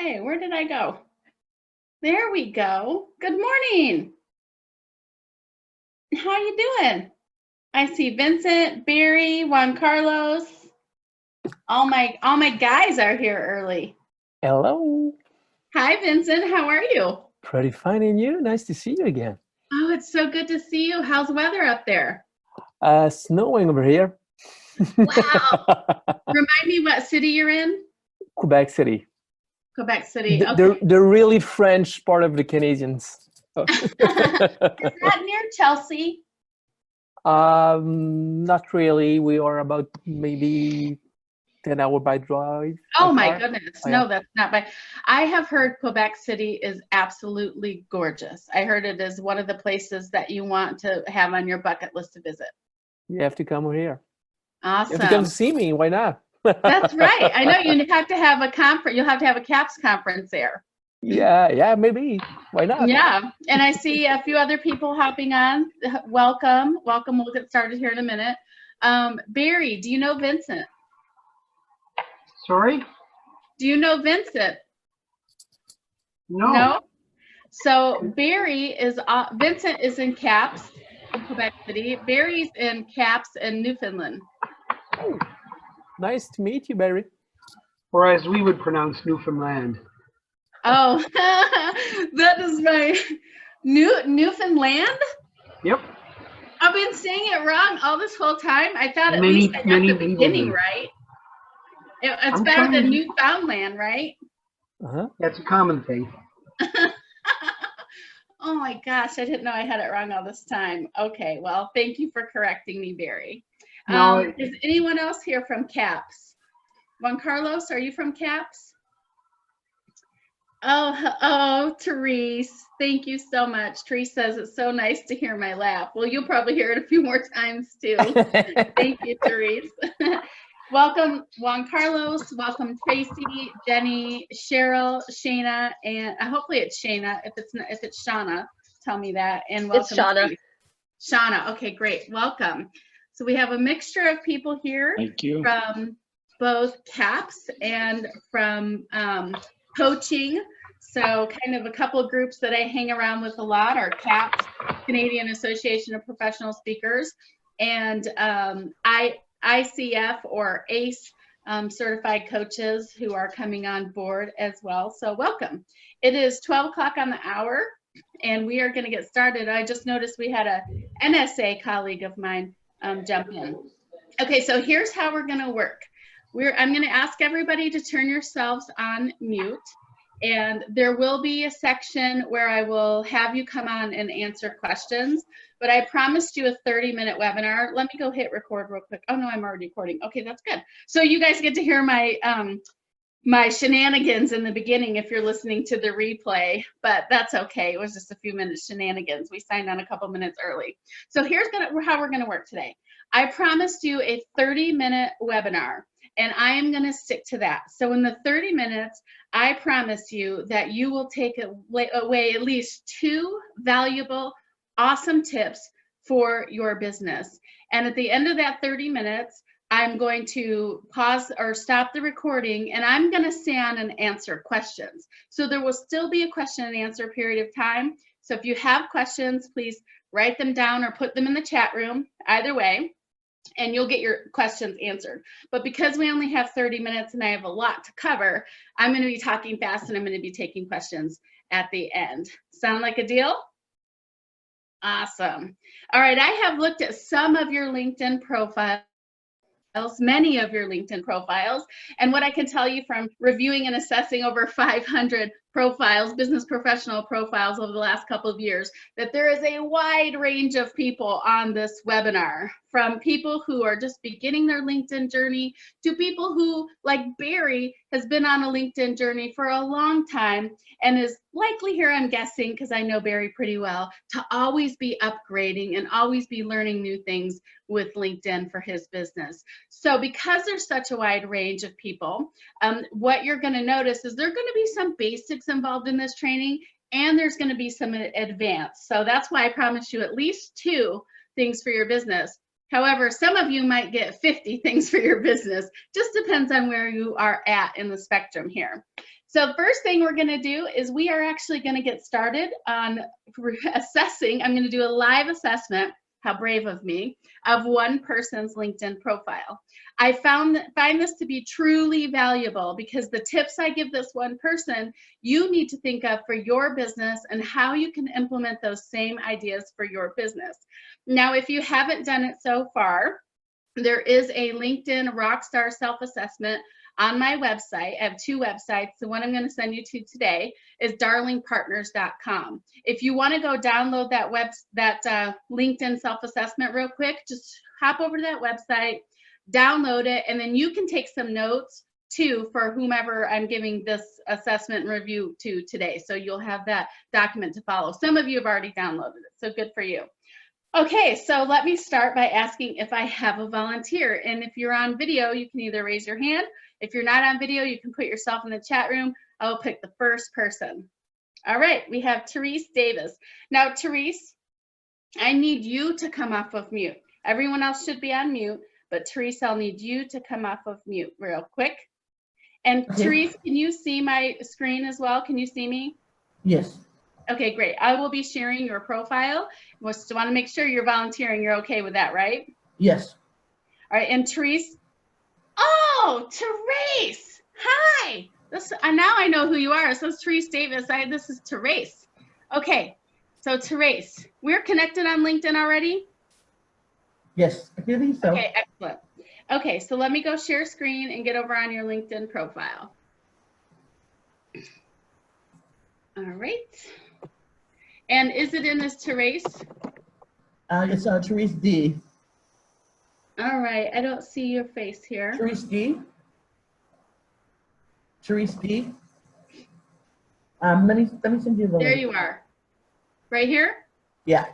Hey, where did I go? There we go. Good morning. How you doing? I see Vincent, Barry, Juan Carlos. All my guys are here early. Hello. Hi, Vincent. How are you? Pretty fine, and you? Nice to see you again. Oh, it's so good to see you. How's the weather up there? Snowing over here. Wow. Remind me what city you're in? Quebec City. Quebec City. Okay. The really French part of the Canadians. Is that near Chelsea? Not really. We are about maybe 10-hour by drive. Oh by my car. goodness. Oh, yeah. No, that's not bad. I have heard Quebec City is absolutely gorgeous. I heard it is one of the places that you want to have on your bucket list to visit. You have to come over here. You have to come Awesome. to see me. Why not? That's right. I know you have to have a conference. You'll have to have a CAPS conference there. Yeah, maybe. Why not? Yeah. And I see a few other people hopping on. Welcome. Welcome. We'll get started here in a minute. Barry, do you know Vincent? Sorry? Do you know Vincent? No. No? So Barry is, Vincent is in CAPS in Quebec City. Barry's in CAPS in Newfoundland. Oh, nice to meet you, Barry. Or as we would pronounce Newfoundland. Oh, that is my Newfoundland? Yep. I've been saying it wrong all this whole time. I thought at Many- least I got many the people beginning do. right. It's I'm better trying than to- Newfoundland, right? That's a common thing. Oh my gosh, I didn't know I had it wrong all this time. Okay, well, thank you for correcting me, Barry. No, Is anyone else here from CAPS? Juan Carlos, are you from CAPS? Oh, Therese, thank you so much. Therese says it's so nice to hear my laugh. Well, you'll probably hear it a few more times too. Thank you, Therese. Welcome, Juan Carlos. Welcome, Tracy, Jenny, Cheryl, Shayna, and hopefully it's Shayna. If it's Shauna, tell me that. And welcome, It's Shauna. Steve. Shauna. Okay, great. Welcome. So we have a mixture of people here. Thank you. From both CAPS and from coaching. So kind of a couple of groups that I hang around with a lot are CAPS, Canadian Association of Professional Speakers, and ICF or ACE certified coaches who are coming on board as well. So welcome. It is 12 o'clock on the hour and we are going to get started. I just noticed we had a NSA colleague of mine jump in. Okay, so here's how we're going to work. I'm going to ask everybody to turn yourselves on mute. And there will be a section where I will have you come on and answer questions, but I promised you a 30-minute webinar. Let me go hit record real quick. Oh no, I'm already recording. Okay, that's good. So you guys get to hear my my shenanigans in the beginning if you're listening to the replay, but that's okay. It was just a few minutes shenanigans. We signed on a couple minutes early. So here's how we're gonna work today. I promised you a 30-minute webinar, and I am gonna stick to that. So in the 30 minutes, I promise you that you will take away at least 2 valuable, awesome tips for your business. And at the end of that 30 minutes, I'm going to pause or stop the recording and I'm going to stand and answer questions. So there will still be a question and answer period of time. So if you have questions, please write them down or put them in the chat room, either way, and you'll get your questions answered. But because we only have 30 minutes and I have a lot to cover, I'm going to be talking fast and I'm going to be taking questions at the end. Sound like a deal? Awesome. All right, I have looked at some of your LinkedIn profiles, many of your LinkedIn profiles, and what I can tell you from reviewing and assessing over 500 profiles, business professional profiles over the last couple of years, that there is a wide range of people on this webinar, from people who are just beginning their LinkedIn journey to people who, like Barry, has been on a LinkedIn journey for a long time and is likely here, I'm guessing, because I know Barry pretty well, to always be upgrading and always be learning new things with LinkedIn for his business. So because there's such a wide range of people, what you're going to notice is there are going to be some basics involved in this training, and there's going to be some advanced. So that's why I promised you at least 2 things for your business. However, some of you might get 50 things for your business. Just depends on where you are at in the spectrum here. So first thing we're going to do is we are actually going to get started on assessing. I'm going to do a live assessment, how brave of me, of one person's LinkedIn profile. I find this to be truly valuable because the tips I give this one person, you need to think of for your business and how you can implement those same ideas for your business. Now, if you haven't done it so far, there is a LinkedIn Rockstar self-assessment on my website. I have two websites. The one I'm going to send you to today is darlingpartners.com. If you want to go download that LinkedIn self-assessment real quick, just hop over to that website, download it, and then you can take some notes too for whomever I'm giving this assessment and review to today. So you'll have that document to follow. Some of you have already downloaded it, so good for you. Okay, so let me start by asking if I have a volunteer. And if you're on video, you can either raise your hand. If you're not on video, you can put yourself in the chat room. I will pick the first person. All right, we have Therese Davis. Now, Therese, I need you to come off of mute. Everyone else should be on mute, but Therese, I'll need you to come off of mute real quick. And Okay. Therese, can you see my screen as well? Can you see me? Yes. Okay, great. I will be sharing your profile. Just want to make sure you're volunteering. You're okay with that, right? Yes. All right, and Therese. Oh, Therese. Hi. Now I know who you are. So it's Therese Davis. This is Therese. Okay, so Therese, we're connected on LinkedIn already? Yes. I believe so. Okay, excellent. Okay, so let me go share screen and get over on your LinkedIn profile. All right. And is it in as Therese? It's Therese D. All right, I don't see your face here. Therese D. Therese D. Let me send you the There link. you are. Right here? Yeah.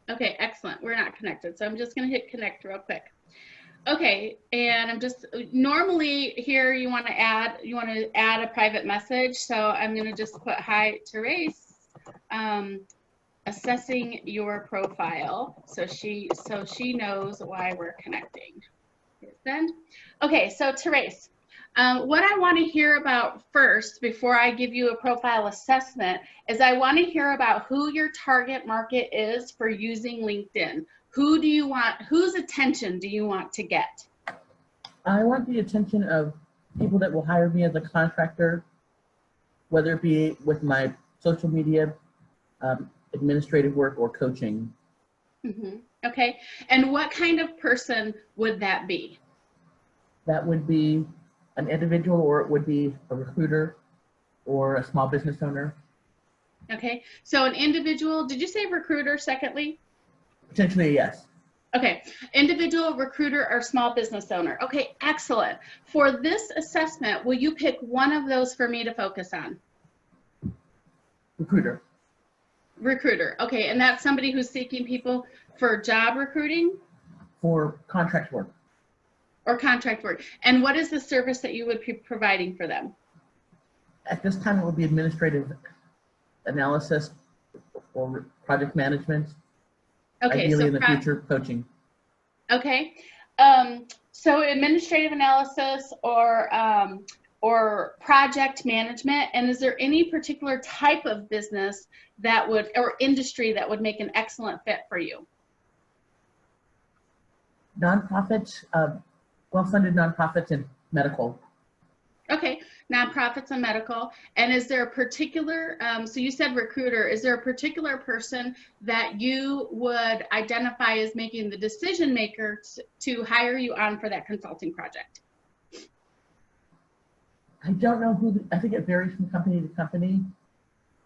Okay, excellent. We're not connected, so I'm just going to hit connect real quick. Okay, and I'm just normally here you want to add a private message, so I'm going to just put hi Therese, assessing your profile, so she knows why we're connecting. Hit send. Okay, so Therese, what I want to hear about first before I give you a profile assessment is I want to hear about who your target market is for using LinkedIn. Who do you want, whose attention do you want to get? I want the attention of people that will hire me as a contractor, whether it be with my social media, administrative work, or coaching. Mm-hmm. Okay, and what kind of person would that be? That would be an individual, or it would be a recruiter or a small business owner. Okay, so an individual, did you say recruiter secondly? Potentially, yes. Okay, individual, recruiter, or small business owner. Okay, excellent. For this assessment, will you pick one of those for me to focus on? Recruiter. Recruiter, okay, and that's somebody who's seeking people for job recruiting? For contract work. Or contract work. And what is the service that you would be providing for them? At this time, it would be administrative analysis or project management. Okay, Ideally so in the future, coaching. Okay, so administrative analysis or project management, and is there any particular type of business that would, or industry that would make an excellent fit for you? Nonprofits, well-funded nonprofits and medical. Okay, nonprofits and medical. And is there a particular, so you said recruiter, is there a particular person that you would identify as making the decision maker to hire you on for that consulting project? I don't know who, I think it varies from company to company.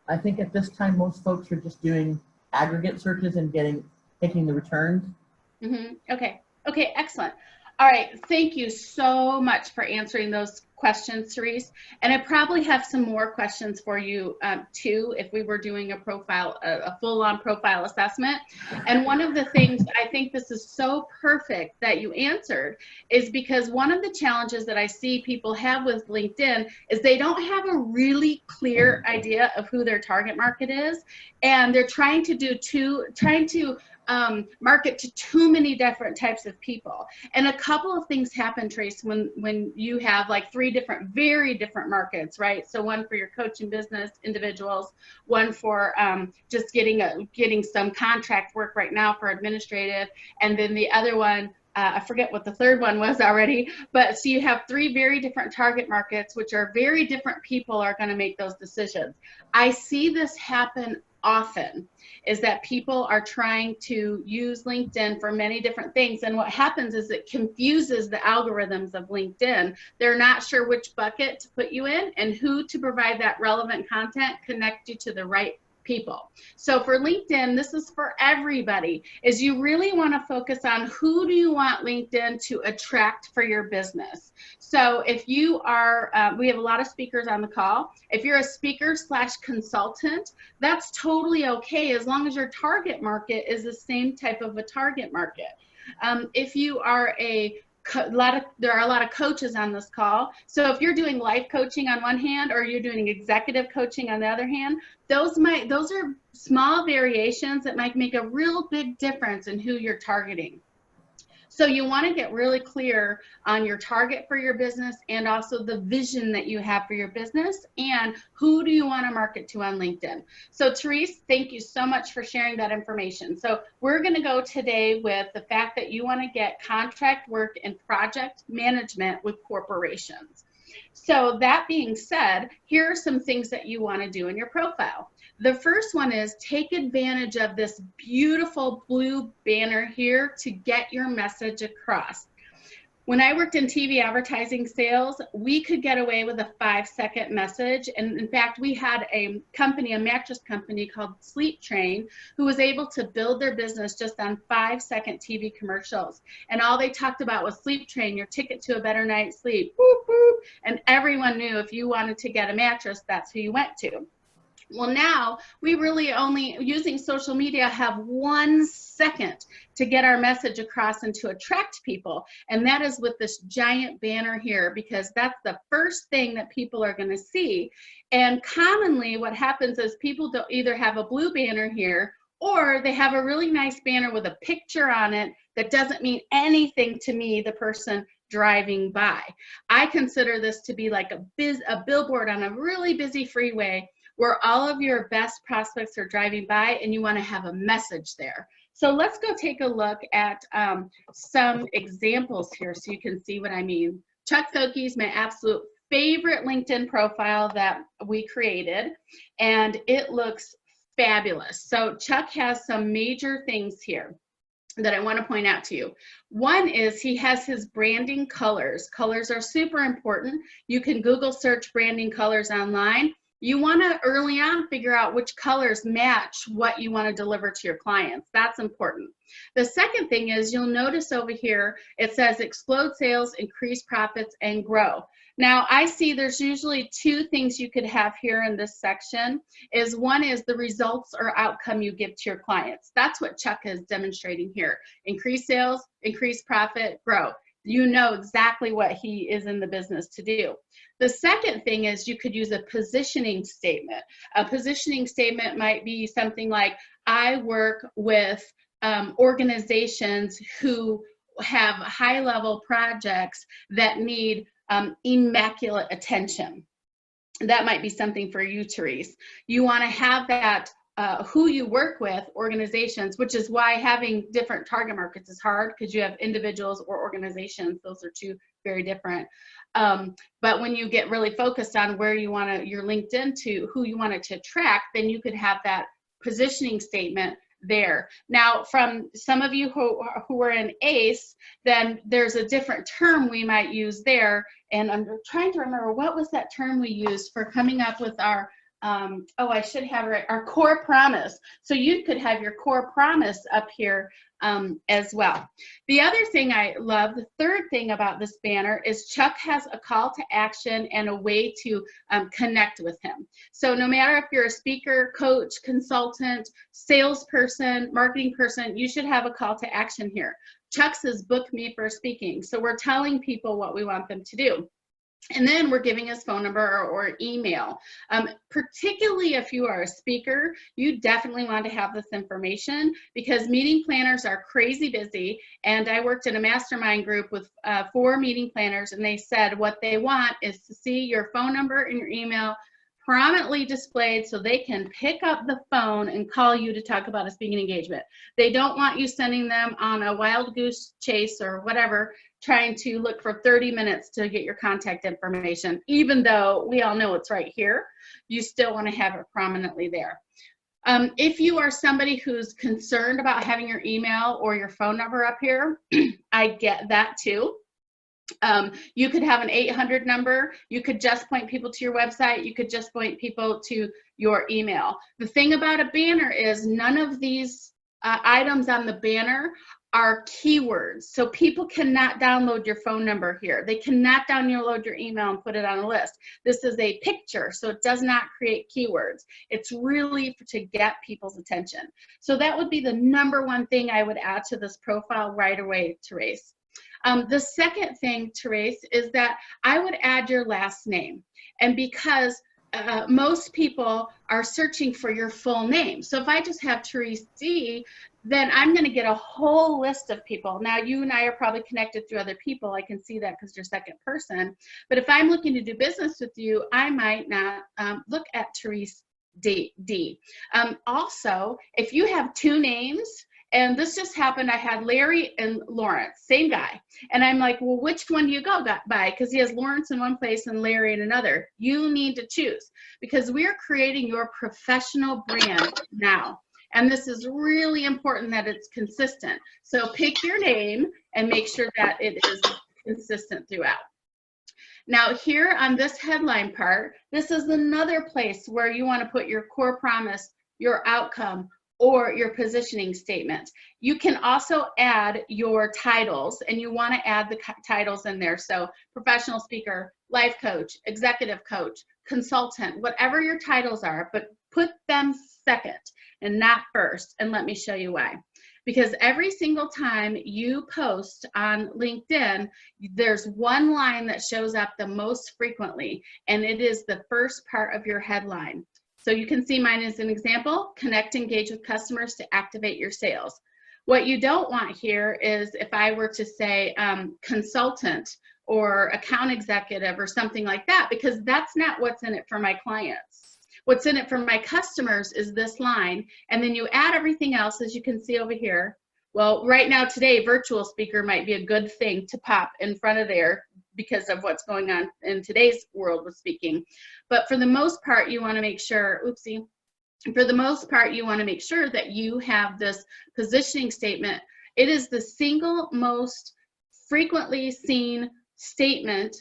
I think at this time, most folks are just doing aggregate searches and taking the returns. Mm-hmm. Okay, excellent. All right, thank you so much for answering those questions, Therese. And I probably have some more questions for you too, if we were doing a full-on profile assessment. And one of the things, I think this is so perfect that you answered, is because one of the challenges that I see people have with LinkedIn is they don't have a really clear idea of who their target market is. And they're trying to market to too many different types of people. And a couple of things happen, Trace, when you have like 3 very different markets, right? So one for your coaching business individuals, one for just getting some contract work right now for administrative, and then the other one, I forget what the third one was already, but so you have 3 very different target markets, which are very different people are going to make those decisions. I see this happen often, is that people are trying to use LinkedIn for many different things. And what happens is it confuses the algorithms of LinkedIn. They're not sure which bucket to put you in and who to provide that relevant content, connect you to the right people. So for LinkedIn, this is for everybody, is you really want to focus on who do you want LinkedIn to attract for your business. So if you are, we have a lot of speakers on the call. If you're a speaker / consultant, that's totally okay as long as your target market is the same type of a target market. If you are there are a lot of coaches on this call. So if you're doing life coaching on one hand, or you're doing executive coaching on the other hand, those are small variations that might make a real big difference in who you're targeting. So you want to get really clear on your target for your business and also the vision that you have for your business and who do you want to market to on LinkedIn. So Therese, thank you so much for sharing that information. So we're going to go today with the fact that you want to get contract work and project management with corporations. So that being said, here are some things that you want to do in your profile. The first one is take advantage of this beautiful blue banner here to get your message across. When I worked in TV advertising sales, we could get away with a 5-second message. And in fact, we had a company, a mattress company called Sleep Train, who was able to build their business just on 5-second TV commercials. And all they talked about was Sleep Train, your ticket to a better night's sleep, boop, boop. And everyone knew if you wanted to get a mattress, that's who you went to. Well, now we really only, using social media, have 1 second to get our message across and to attract people. And that is with this giant banner here, because that's the first thing that people are going to see. And commonly what happens is people don't either have a blue banner here, or they have a really nice banner with a picture on it that doesn't mean anything to me, the person driving by. I consider this to be like a billboard on a really busy freeway where all of your best prospects are driving by, and you want to have a message there. So let's go take a look at some examples here so you can see what I mean. Chuck Foki is my absolute favorite LinkedIn profile that we created, and it looks fabulous. So Chuck has some major things here that I want to point out to you. One is he has his branding colors. Colors are super important. You can Google search branding colors online. You want to early on figure out which colors match what you want to deliver to your clients. That's important. The second thing is you'll notice over here, it says explode sales, increase profits, and grow. Now I see there's usually 2 things you could have here in this section. One is the results or outcome you give to your clients. That's what Chuck is demonstrating here. Increase sales, increase profit, grow. You know exactly what he is in the business to do. The second thing is you could use a positioning statement. A positioning statement might be something like, I work with organizations who have high-level projects that need immaculate attention. That might be something for you, Therese. You want to have that who you work with, organizations, which is why having different target markets is hard, because you have individuals or organizations. Those are 2 very different. But when you get really focused on where you want your LinkedIn to, who you want it to attract, then you could have that positioning statement there. Now, from some of you who are in ACE, then there's a different term we might use there. And I'm trying to remember, what was that term we used for coming up with our I should have it, our core promise. So you could have your core promise up here as well. The other thing I love, the third thing about this banner is Chuck has a call to action and a way to connect with him. So no matter if you're a speaker, coach, consultant, salesperson, marketing person, you should have a call to action here. Chuck says, book me for speaking. So we're telling people what we want them to do. And then we're giving his phone number or email. Particularly if you are a speaker, you definitely want to have this information because meeting planners are crazy busy. And I worked in a mastermind group with 4 meeting planners, and they said what they want is to see your phone number and your email prominently displayed so they can pick up the phone and call you to talk about a speaking engagement. They don't want you sending them on a wild goose chase or whatever, trying to look for 30 minutes to get your contact information. Even though we all know it's right here, you still want to have it prominently there. If you are somebody who's concerned about having your email or your phone number up here, I get that too. You could have an 800 number. You could just point people to your website. You could just point people to your email. The thing about a banner is none of these items on the banner are keywords. So people cannot download your phone number here. They cannot download your email and put it on a list. This is a picture, so it does not create keywords. It's really to get people's attention. So that would be the #1 thing I would add to this profile right away, Therese. The second thing, Therese, is that I would add your last name. And because most people are searching for your full name. So if I just have Therese D, then I'm going to get a whole list of people. Now, you and I are probably connected through other people. I can see that because you're second person. But if I'm looking to do business with you, I might not look at Therese D. Also, if you have 2 names, and this just happened, I had Larry and Lawrence, same guy. And I'm like, well, which one do you go by? Because he has Lawrence in one place and Larry in another. You need to choose because we're creating your professional brand now. And this is really important that it's consistent. So pick your name and make sure that it is consistent throughout. Now here on this headline part, this is another place where you want to put your core promise, your outcome, or your positioning statement. You can also add your titles, and you want to add the titles in there. So professional speaker, life coach, executive coach, consultant, whatever your titles are, but put them second and not first. And let me show you why. Because every single time you post on LinkedIn, there's one line that shows up the most frequently, and it is the first part of your headline. So you can see mine as an example, connect, engage with customers to activate your sales. What you don't want here is if I were to say consultant or account executive or something like that, because that's not what's in it for my clients. What's in it for my customers is this line, and then you add everything else, as you can see over here. Well, right now today, virtual speaker might be a good thing to pop in front of there because of what's going on in today's world with speaking. But for the most part, you want to make sure, for the most part, you want to make sure that you have this positioning statement. It is the single most frequently seen statement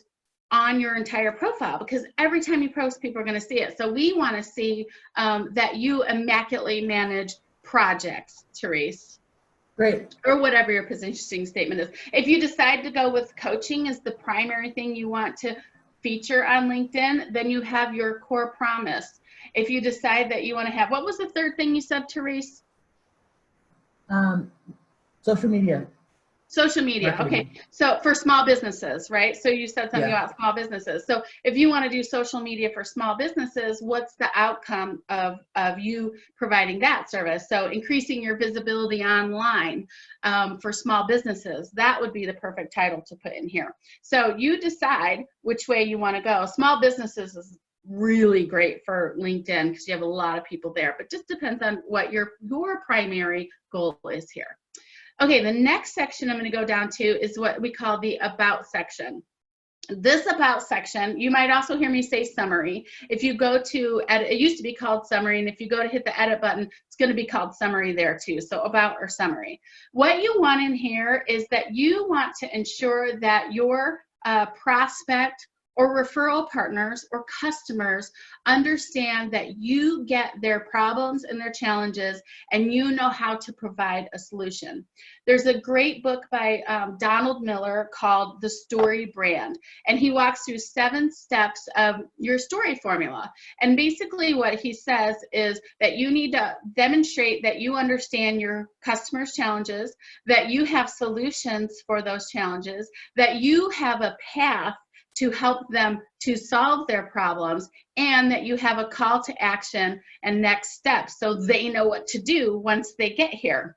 on your entire profile because every time you post, people are going to see it. So we want to see that you immaculately manage projects, Therese. Great. Or whatever your positioning statement is. If you decide to go with coaching as the primary thing you want to feature on LinkedIn, then you have your core promise. If you decide that you want to have, what was the third thing you said, Therese? Social media. Social media, okay. So for small businesses, right? So you said something about small businesses. So if you want to do social media for small businesses, what's the outcome of you providing that service? So increasing your visibility online for small businesses, that would be the perfect title to put in here. So you decide which way you want to go. Small businesses is really great for LinkedIn because you have a lot of people there, but just depends on what your primary goal is here. Okay, the next section I'm going to go down to is what we call the About section. This About section, you might also hear me say Summary. If you go to, it used to be called Summary, and if you go to hit the Edit button, it's going to be called Summary there too, so About or Summary. What you want in here is that you want to ensure that your prospect or referral partners or customers understand that you get their problems and their challenges and you know how to provide a solution. There's a great book by Donald Miller called The Story Brand, and he walks through 7 steps of your story formula. And basically what he says is that you need to demonstrate that you understand your customers' challenges, that you have solutions for those challenges, that you have a path to help them to solve their problems, and that you have a call to action and next steps so they know what to do once they get here.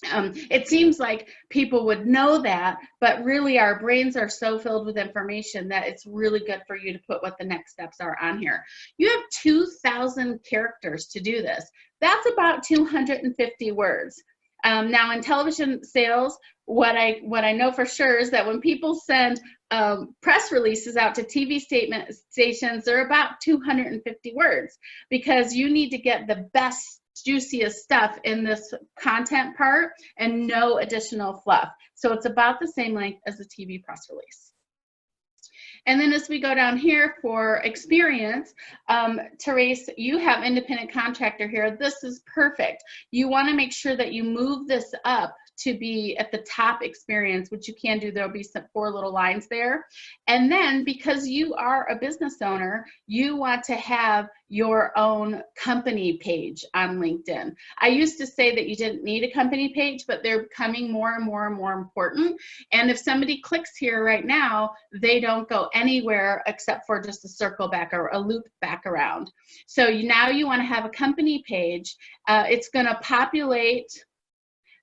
It seems like people would know that, but really our brains are so filled with information that it's really good for you to put what the next steps are on here. You have 2,000 characters to do this. That's about 250 words. Now in television sales, what I know for sure is that when people send press releases out to TV stations, they're about 250 words, because you need to get the best, juiciest stuff in this content part and no additional fluff. So it's about the same length as a TV press release. And then as we go down here for experience, Therese, you have independent contractor here. This is perfect. You want to make sure that you move this up to be at the top experience, which you can do. There'll be some 4 little lines there. And then because you are a business owner, you want to have your own company page on LinkedIn. I used to say that you didn't need a company page, but they're becoming more and more and more important. And if somebody clicks here right now, they don't go anywhere except for just a circle back or a loop back around. So now you want to have a company page. It's going to populate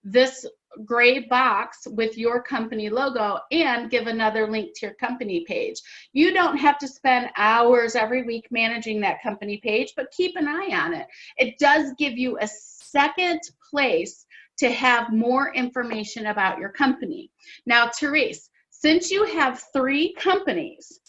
this gray box with your company logo and give another link to your company page. You don't have to spend hours every week managing that company page, but keep an eye on it. It does give you a second place to have more information about your company. Now, Therese, since you have 3 companies,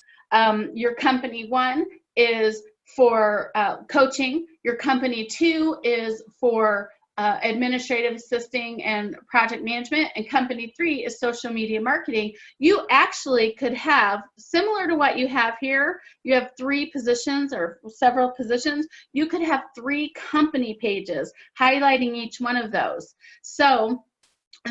your company 1 is for coaching, your company 2 is for administrative assisting and project management, and company 3 is social media marketing. You actually could have, similar to what you have here, you have 3 positions or several positions, you could have 3 company pages highlighting each one of those. So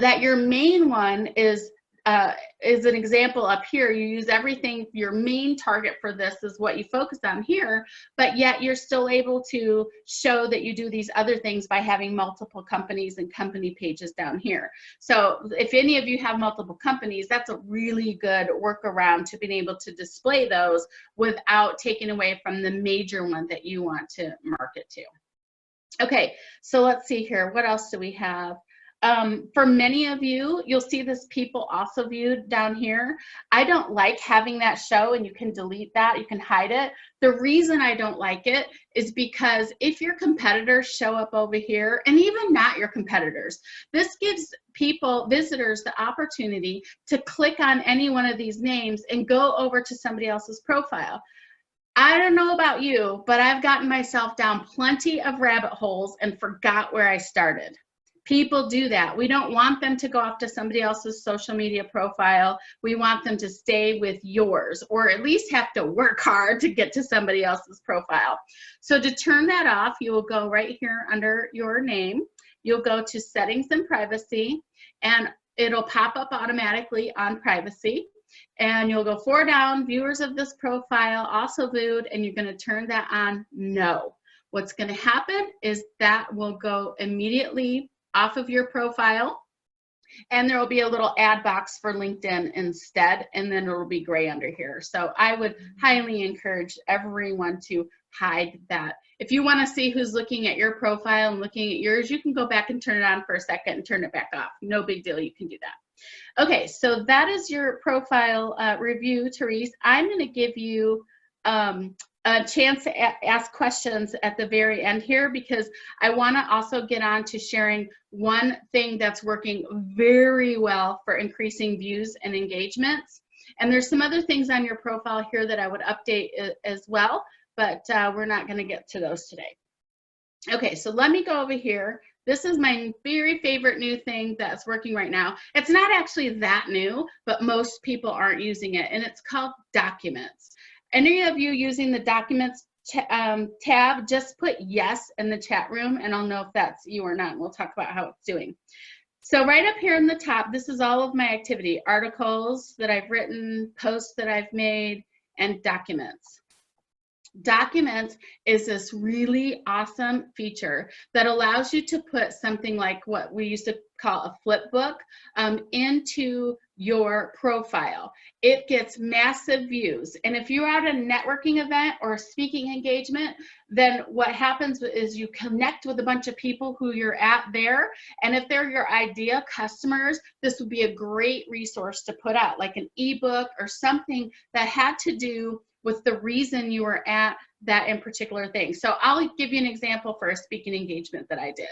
that your main one is an example up here. You use everything, your main target for this is what you focus on here, but yet you're still able to show that you do these other things by having multiple companies and company pages down here. So if any of you have multiple companies, that's a really good workaround to being able to display those without taking away from the major one that you want to market to. Okay, so let's see here. What else do we have? For many of you, you'll see this people also view down here. I don't like having that show, and you can delete that, you can hide it. The reason I don't like it is because if your competitors show up over here, and even not your competitors, this gives people, visitors, the opportunity to click on any one of these names and go over to somebody else's profile. I don't know about you, but I've gotten myself down plenty of rabbit holes and forgot where I started. People do that. We don't want them to go off to somebody else's social media profile. We want them to stay with yours, or at least have to work hard to get to somebody else's profile. So to turn that off, you will go right here under your name. You'll go to settings and privacy, and it'll pop up automatically on privacy. And you'll go 4 down, viewers of this profile also viewed, and you're going to turn that on no. What's going to happen is that will go immediately off of your profile, and there will be a little ad box for LinkedIn instead, and then it will be gray under here. So I would highly encourage everyone to hide that. If you want to see who's looking at your profile and looking at yours, you can go back and turn it on for a second and turn it back off. No big deal, you can do that. Okay, so that is your profile review, Therese. I'm going to give you a chance to ask questions at the very end here, because I want to also get on to sharing one thing that's working very well for increasing views and engagements. And there's some other things on your profile here that I would update as well, but we're not going to get to those today. Okay, so let me go over here. This is my very favorite new thing that's working right now. It's not actually that new, but most people aren't using it, and it's called Documents. Any of you using the Documents tab, just put yes in the chat room, and I'll know if that's you or not, and we'll talk about how it's doing. So right up here in the top, this is all of my activity: articles that I've written, posts that I've made, and documents. Documents is this really awesome feature that allows you to put something like what we used to call a flip book into your profile. It gets massive views. And if you're at a networking event or a speaking engagement, then what happens is you connect with a bunch of people who you're at there. And if they're your ideal customers, this would be a great resource to put out, like an ebook or something that had to do with the reason you were at that in particular thing. So I'll give you an example for a speaking engagement that I did.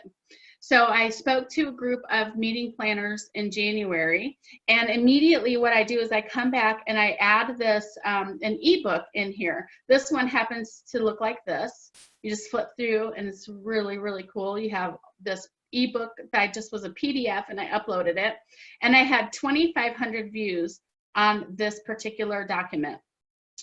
So I spoke to a group of meeting planners in January, and immediately what I do is I come back and I add this, an ebook in here. This one happens to look like this. You just flip through and it's really, really cool. You have this ebook that just was a PDF and I uploaded it, and I had 2,500 views on this particular document.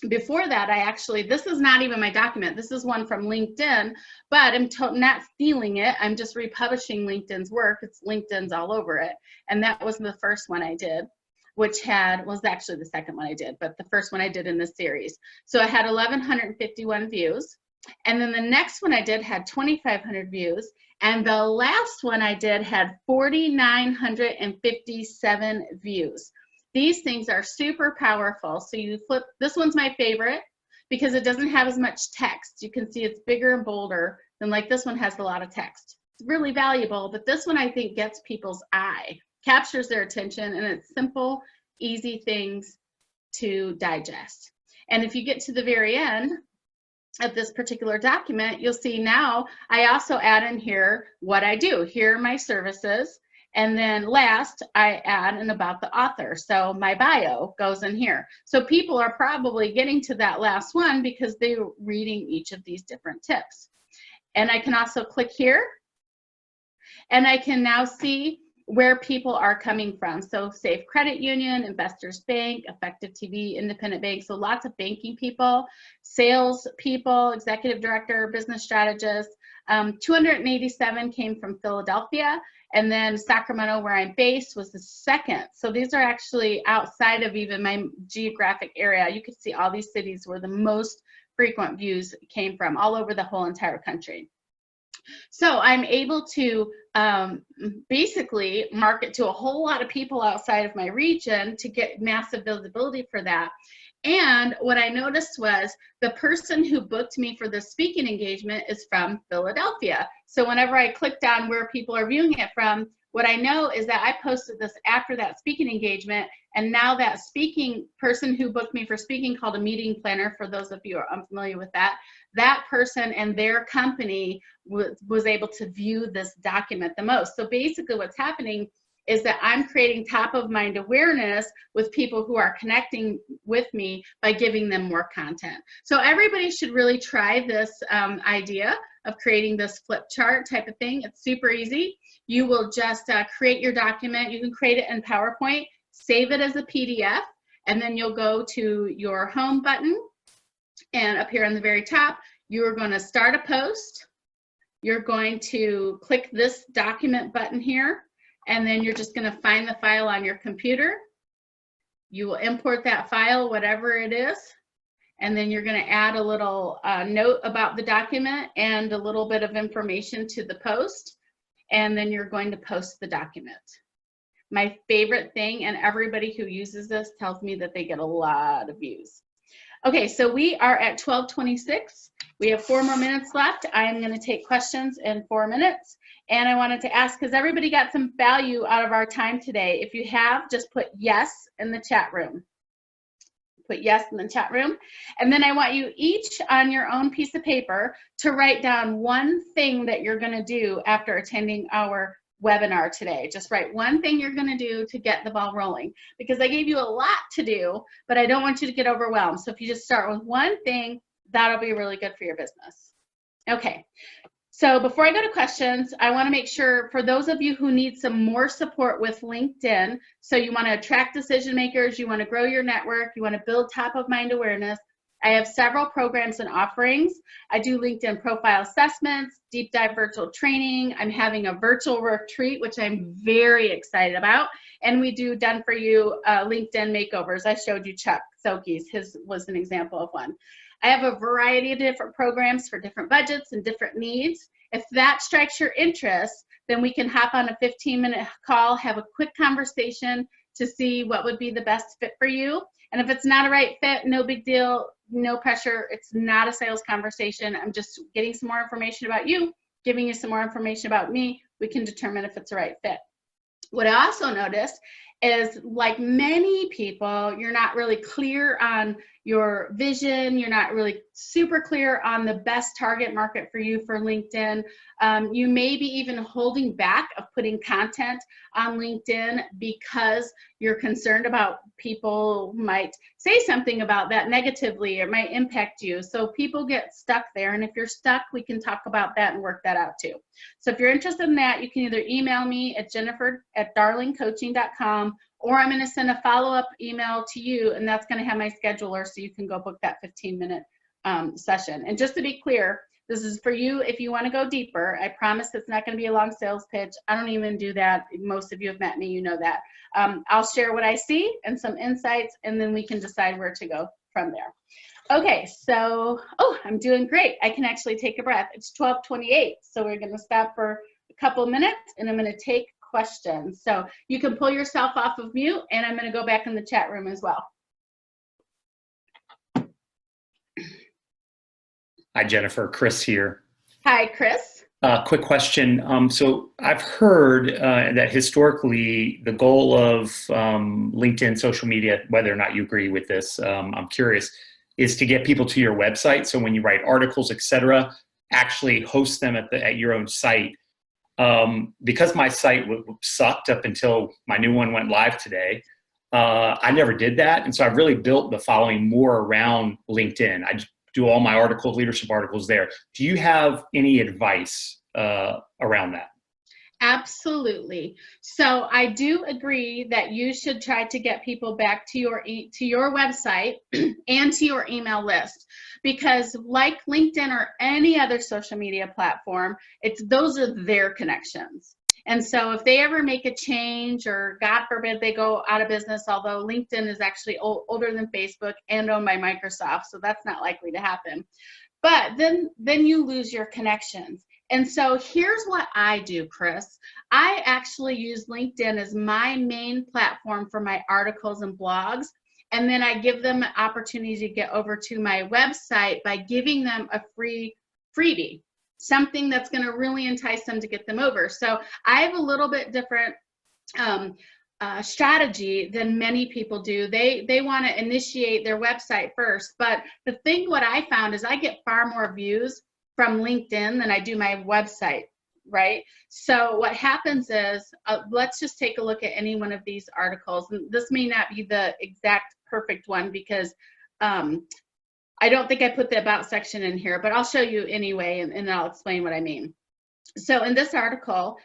Before that, this is not even my document. This is one from LinkedIn, but I'm not stealing it. I'm just republishing LinkedIn's work. It's LinkedIn's all over it. And that was the first one I did, which was actually the second one I did, but the first one I did in this series. So I had 1,151 views. And then the next one I did had 2,500 views. And the last one I did had 4,957 views. These things are super powerful. So you flip, this one's my favorite because it doesn't have as much text. You can see it's bigger and bolder than like this one has a lot of text. It's really valuable, but this one I think gets people's eye, captures their attention, and it's simple, easy things to digest. And if you get to the very end of this particular document, you'll see now I also add in here what I do. Here are my services. And then last, I add an about the author. So my bio goes in here. So people are probably getting to that last one because they're reading each of these different tips. And I can also click here, and I can now see where people are coming from. So Safe Credit Union, Investors Bank, Effective TV, Independent Bank. So lots of banking people, sales people, executive director, business strategists. 287 came from Philadelphia, and then Sacramento, where I'm based, was the second. So these are actually outside of even my geographic area. You can see all these cities where the most frequent views came from, all over the whole entire country. So I'm able to basically market to a whole lot of people outside of my region to get massive visibility for that. And what I noticed was the person who booked me for the speaking engagement is from Philadelphia. So whenever I clicked on where people are viewing it from, what I know is that I posted this after that speaking engagement, and now that speaking person who booked me for speaking, called a meeting planner, for those of you who are unfamiliar with that, that person and their company was able to view this document the most. So basically what's happening is that I'm creating top of mind awareness with people who are connecting with me by giving them more content. So everybody should really try this idea of creating this flip chart type of thing. It's super easy. You will just create your document. You can create it in PowerPoint, save it as a PDF, and then you'll go to your home button, and up here on the very top, you are going to start a post. You're going to click this document button here, and then you're just going to find the file on your computer. You will import that file, whatever it is, and then you're going to add a little note about the document and a little bit of information to the post, and then you're going to post the document. My favorite thing, and everybody who uses this tells me that they get a lot of views. Okay, so we are at 12:26. We have 4 more minutes left. I am going to take questions in 4 minutes. And I wanted to ask, because everybody got some value out of our time today. If you have, just put yes in the chat room. Put yes in the chat room. And then I want you each on your own piece of paper to write down one thing that you're going to do after attending our webinar today. Just write one thing you're going to do to get the ball rolling, because I gave you a lot to do, but I don't want you to get overwhelmed. So if you just start with one thing, that'll be really good for your business. Okay. So before I go to questions, I want to make sure, for those of you who need some more support with LinkedIn, so you want to attract decision makers, you want to grow your network, you want to build top of mind awareness, I have several programs and offerings. I do LinkedIn profile assessments, deep dive virtual training. I'm having a virtual retreat, which I'm very excited about. And we do done for you LinkedIn makeovers. I showed you Chuck Soki's, his was an example of one. I have a variety of different programs for different budgets and different needs. If that strikes your interest, then we can hop on a 15-minute call, have a quick conversation, to see what would be the best fit for you. And if it's not a right fit, no big deal, no pressure. It's not a sales conversation. I'm just getting some more information about you, giving you some more information about me. We can determine if it's a right fit. What I also noticed is, like many people, you're not really clear on your vision. You're not really super clear on the best target market for you for LinkedIn. You may be even holding back of putting content on LinkedIn because you're concerned about people might say something about that negatively or might impact you. So people get stuck there. And if you're stuck, we can talk about that and work that out too. So if you're interested in that, you can either email me at jennifer@darlingcoaching.com, or I'm going to send a follow-up email to you, and that's going to have my scheduler so you can go book that 15-minute session. And just to be clear, this is for you if you want to go deeper. I promise it's not going to be a long sales pitch. I don't even do that. Most of you have met me, you know that. I'll share what I see and some insights, and then we can decide where to go from there. Okay, so, oh, I'm doing great. I can actually take a breath. It's 12:28, so we're going to stop for a couple minutes, and I'm going to take questions. So you can pull yourself off of mute, and I'm going to go back in the chat room as well. Hi, Jennifer. Chris here. Hi, Chris. Quick question. So I've heard that historically the goal of LinkedIn social media, whether or not you agree with this, I'm curious, is to get people to your website. So when you write articles, etc., actually host them at your own site. Because my site sucked up until my new one went live today, I never did that. And so I've really built the following more around LinkedIn. I just do all my articles, leadership articles there. Do you have any advice around that? Absolutely. So I do agree that you should try to get people back to your website and to your email list, because like LinkedIn or any other social media platform, those are their connections. And so if they ever make a change, or God forbid they go out of business, although LinkedIn is actually older than Facebook and owned by Microsoft, so that's not likely to happen. But then you lose your connections. And so here's what I do, Chris. I actually use LinkedIn as my main platform for my articles and blogs. And then I give them an opportunity to get over to my website by giving them a freebie, something that's going to really entice them to get them over. So I have a little bit different strategy than many people do. They want to initiate their website first. But the thing, what I found is I get far more views from LinkedIn than I do my website, right? So what happens is, let's just take a look at any one of these articles. And this may not be the exact perfect one, because I don't think I put the about section in here, but I'll show you anyway, and I'll explain what I mean. So in this article,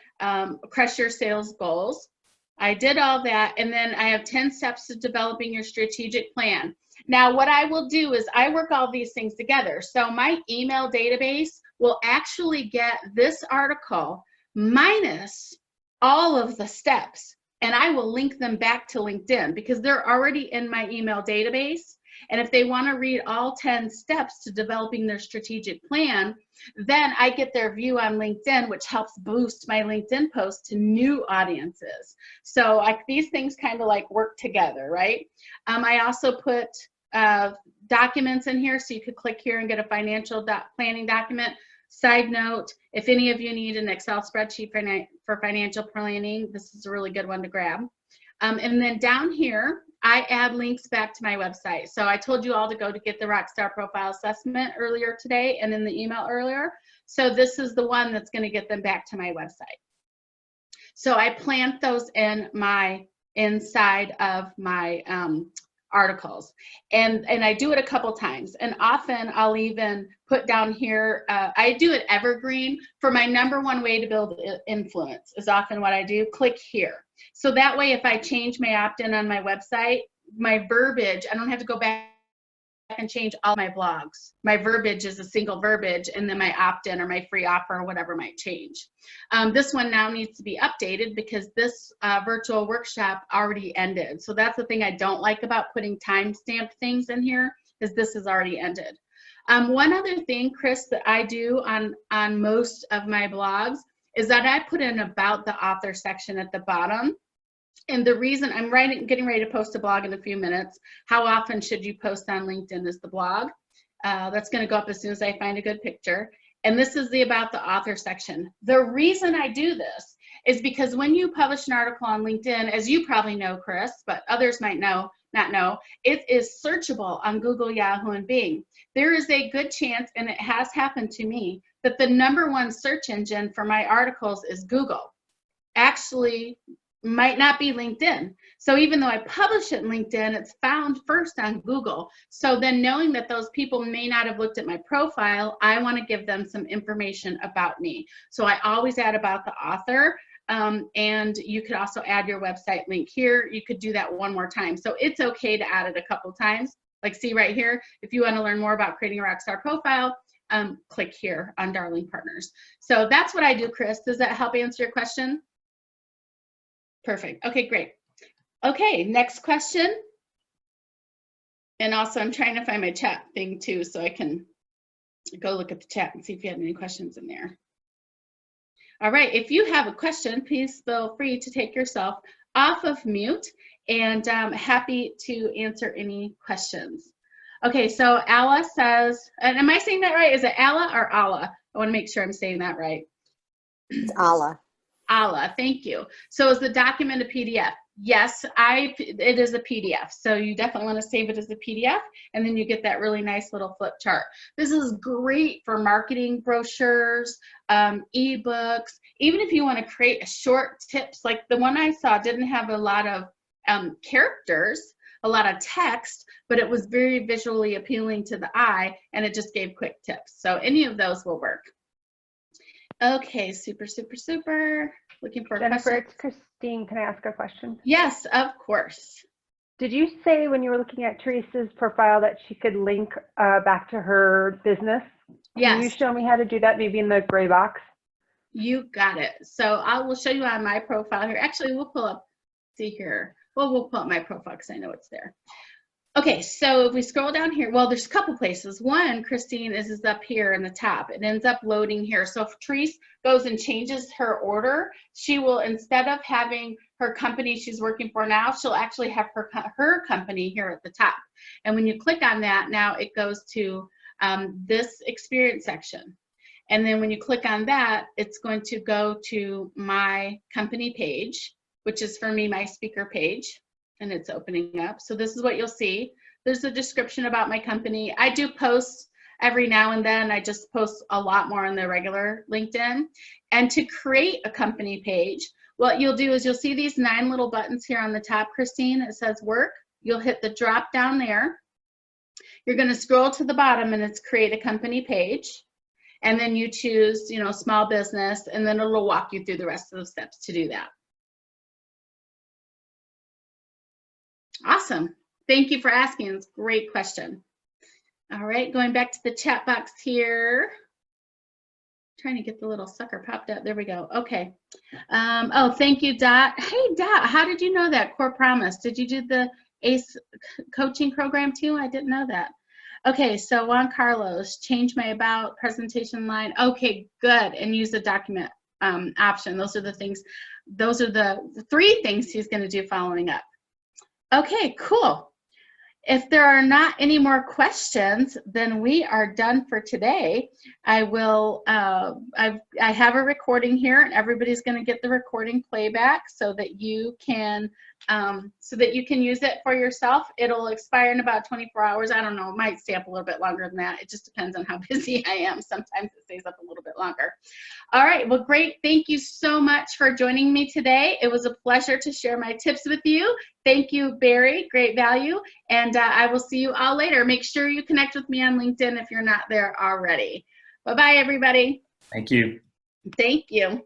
crush your sales goals, I did all that, and then I have 10 steps to developing your strategic plan. Now, what I will do is I work all these things together. So my email database will actually get this article minus all of the steps, and I will link them back to LinkedIn because they're already in my email database. And if they want to read all 10 steps to developing their strategic plan, then I get their view on LinkedIn, which helps boost my LinkedIn posts to new audiences. So these things kind of like work together, right? I also put documents in here, so you could click here and get a financial planning document. Side note, if any of you need an Excel spreadsheet for financial planning, this is a really good one to grab. And then down here, I add links back to my website. So I told you all to go to get the Rockstar Profile Assessment earlier today and in the email earlier. So this is the one that's going to get them back to my website. So I plant those in inside of my articles, and I do it a couple times, and often I'll even put down here, I do it evergreen. For my #1 way to build influence is often what I do. Click here. So that way, if I change my opt-in on my website, my verbiage, I don't have to go back and change all my blogs. My verbiage is a single verbiage, and then my opt-in or my free offer or whatever might change. This one now needs to be updated because this virtual workshop already ended. So that's the thing I don't like about putting timestamped things in here, is this has already ended. One other thing, Chris, that I do on most of my blogs is that I put in about the author section at the bottom. And the reason I'm getting ready to post a blog in a few minutes. How often should you post on LinkedIn is the blog. That's going to go up as soon as I find a good picture. And this is the about the author section. The reason I do this is because when you publish an article on LinkedIn, as you probably know, Chris, but others might not know, it is searchable on Google, Yahoo, and Bing. There is a good chance, and it has happened to me, that the #1 search engine for my articles is Google. Actually, might not be LinkedIn. So even though I publish it in LinkedIn, it's found first on Google. So then knowing that those people may not have looked at my profile, I want to give them some information about me. So I always add about the author, and you could also add your website link here. You could do that one more time. So it's okay to add it a couple times. Like see right here, if you want to learn more about creating a rockstar profile, click here on Darling Partners. So that's what I do, Chris. Does that help answer your question? Perfect. Okay, great. Okay, next question. And also I'm trying to find my chat thing too, so I can go look at the chat and see if you have any questions in there. All right, if you have a question, please feel free to take yourself off of mute, and I'm happy to answer any questions. Okay, so Alla says, and am I saying that right? Is it Alla or Alla? I want to make sure I'm saying that right. It's Alla. Alla, thank you. So is the document a PDF? Yes, it is a PDF. So you definitely want to save it as a PDF, and then you get that really nice little flip chart. This is great for marketing brochures, ebooks, even if you want to create a short tips. Like the one I saw didn't have a lot of characters, a lot of text, but it was very visually appealing to the eye, and it just gave quick tips. So any of those will work. Okay, super, super, super. Looking for a Jennifer, question. it's Christine. Can I ask a question? Yes, of course. Did you say when you were looking at Teresa's profile that she could link back to her business? Can you Yes. show me how to do that, maybe in the gray box? You got it. So I will show you on my profile here. Actually, we'll pull up, see here. Well, we'll pull up my profile because I know it's there. Okay, so if we scroll down here, well, there's a couple places. One, Christine, is up here in the top. It ends up loading here. So if Therese goes and changes her order, she will, instead of having her company she's working for now, she'll actually have her company here at the top. And when you click on that, now it goes to this experience section. And then when you click on that, it's going to go to my company page, which is for me, my speaker page. And it's opening up. So this is what you'll see. There's a description about my company. I do post every now and then. I just post a lot more on the regular LinkedIn. And to create a company page, what you'll do is you'll see these 9 little buttons here on the top, Christine. It says work. You'll hit the drop down there. You're going to scroll to the bottom and it's create a company page. And then you choose, you know, small business, and then it'll walk you through the rest of the steps to do that. Awesome. Thank you for asking. It's a great question. All right, going back to the chat box here. Trying to get the little sucker popped up. There we go. Okay. Oh, thank you, Dot. Hey, Dot, how did you know that? Core Promise. Did you do the ACE coaching program too? I didn't know that. Okay, so Juan Carlos, change my about presentation line. Okay, good. And use the document option. Those are the things. Those are the 3 things he's going to do following up. Okay, cool. If there are not any more questions, then we are done for today. I will, I have a recording here, and everybody's going to get the recording playback so that you can use it for yourself. It'll expire in about 24 hours. I don't know, it might stay up a little bit longer than that. It just depends on how busy I am. Sometimes it stays up a little bit longer. All right, well, great. Thank you so much for joining me today. It was a pleasure to share my tips with you. Thank you, Barry. Great value. And I will see you all later. Make sure you connect with me on LinkedIn if you're not there already. Bye-bye, everybody. Thank you. Thank you.